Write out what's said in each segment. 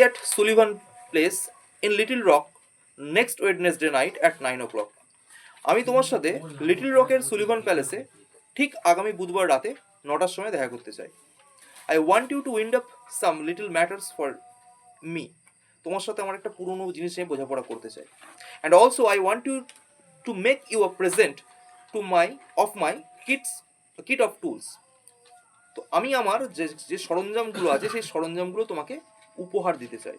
at Sullivan Place in Little Rock next Wednesday night at 9 o'clock. আমি তোমার সাথে little রকের Sullivan প্যালেসে ঠিক আগামী বুধবার রাতে 9টার সময় দেখা করতে চাই। I want you to wind up some little matters for me. তোমার সাথে আমার একটা পুরনো জিনিস নিয়ে বোঝাপড়া করতে চাই। And also I want you to make you a present to my kit of tools. তো আমি আমার যে যে সরঞ্জামগুলো আছে সেই সরঞ্জামগুলো তোমাকে উপহার দিতে চাই।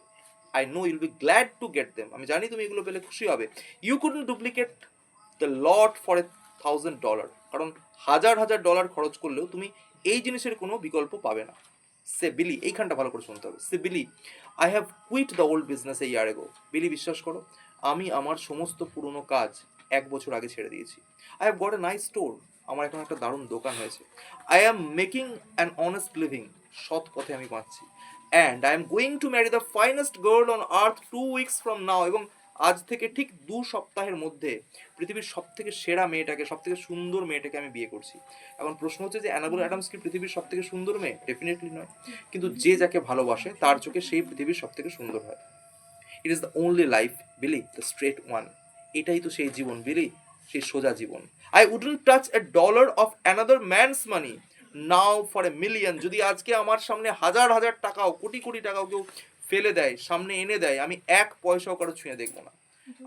I know you'll be glad to get them. আমি জানি তুমি এগুলো পেলে খুশি হবে। You couldn't duplicate the lot for $1,000, কারণ $1,000 খরচ করলেও তুমি এই জিনিসের কোনো বিকল্প পাবে না। সে বিলি, এইখানটা ভালো করে শুনতে হবে। সে Billy, I have quit the old business a year ago. Billy, বিশ্বাস করো, আমি আমার সমস্ত পুরনো কাজ 1 বছর আগে ছেড়ে দিয়েছি। I have got a nice store. আমার এখন একটা দারুণ দোকান হয়েছে। I am making an honest living. সৎ পথে আমি বাঁচছি। And I am going to marry the finest girl on earth 2 weeks from now. এবং আজ থেকে ঠিক 2 সপ্তাহের মধ্যে পৃথিবীর সব থেকে সেরা মেয়েটাকে, সব থেকে সুন্দর মেয়েটাকে আমি বিয়ে করছি। এখন প্রশ্ন হচ্ছে যে অ্যানাবেল অ্যাডামস কি পৃথিবীর সব থেকে সুন্দর মেয়ে? ডেফিনেটলি নয়। কিন্তু যে যাকে ভালোবাসে তার চোখে সেই পৃথিবীর সব থেকে সুন্দর হয়। It is the only life Billy, the straight one. এটাই তো সেই জীবন বিলি, সেই সোজা জীবন। I wouldn't touch $1 of another man's money now for $1,000,000। যদি আজকে আমার সামনে হাজার হাজার টাকাও, কোটি কোটি টাকাও কেউ ফেলে দেয়, সামনে এনে দেয়, আমি 1 পয়সাও কারো ছুঁয়ে দেখবো না।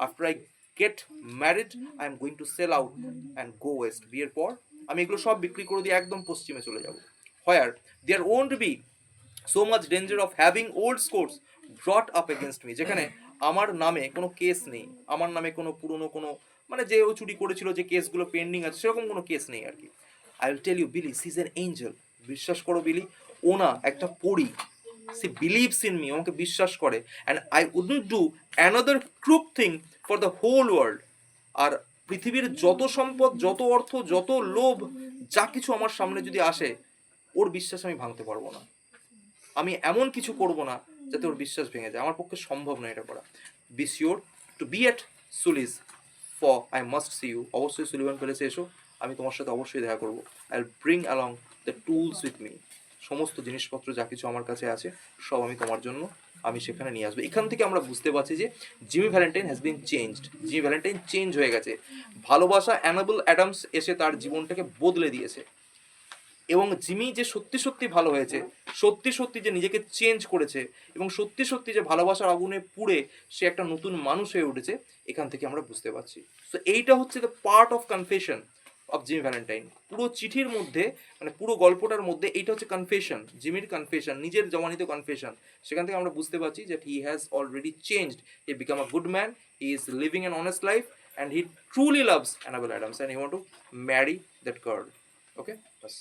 After I get married I am going to sell out and go west. বিয়ের পর আমি এগুলো সব বিক্রি করে দিয়ে একদম পশ্চিমে চলে যাব। Where there won't be so much danger of having old scores brought up against me. যেখানে আমার নামে কোনো কেস নেই, আমার নামে কোনো পুরনো কোনো মানে যে ও চুরি করেছিল যে কেসগুলো পেন্ডিং আছে সেরকম কোনো কেস নেই আর কি। I will tell you Billy, she is an angel. বিশ্বাস করো বিলি, ও না একটা পরী। সি বিলিভস ইন মি, আমাকে বিশ্বাস করে। And I wouldn't do another crook thing for the whole world. আর পৃথিবীর যত সম্পদ, যত অর্থ, যত লোভ, যা কিছু আমার সামনে যদি আসে, ওর বিশ্বাস আমি ভাঙতে পারবো না। আমি এমন কিছু করব না যাতে ওর বিশ্বাস ভেঙে যায়। আমার পক্ষে সম্ভব নয় এটা করা। Be sure to be at Sully's for I must see you. অবশ্যই সুলিভান প্যালেসে এসো, আমি তোমার সাথে অবশ্যই দেখা করবো। I will bring along the tools with me. সমস্ত জিনিসপত্র যা কিছু আমার কাছে আছে সব আমি তোমার জন্য আমি সেখানে নিয়ে আসবো। এখান থেকে আমরা বুঝতে পারছি যে Jimmy Valentine has been changed. Jimmy Valentine change হয়ে গেছে। ভালোবাসা অ্যানাবেল অ্যাডামস এসে তার জীবনটাকে বদলে দিয়েছে। এবং জিমি যে সত্যি সত্যি ভালো হয়েছে, সত্যি সত্যি যে নিজেকে চেঞ্জ করেছে, এবং সত্যি সত্যি যে ভালোবাসার আগুনে পুড়ে সে একটা নতুন মানুষ হয়ে উঠেছে, এখান থেকে আমরা বুঝতে পারছি। সো এইটা হচ্ছে the part of confession of Jimmy Valentine. পুরো চিঠির মধ্যে, মানে পুরো গল্পটার মধ্যে এইটা হচ্ছে কনফেশন, জিমির কনফেশন, নিজের জমানিত কনফেশন। সেখান থেকে আমরা বুঝতে পারছি যে he has already changed, he become a good man, he is living an honest life, and he truly loves Annabel Adams and he want to marry that girl. Okay, bus.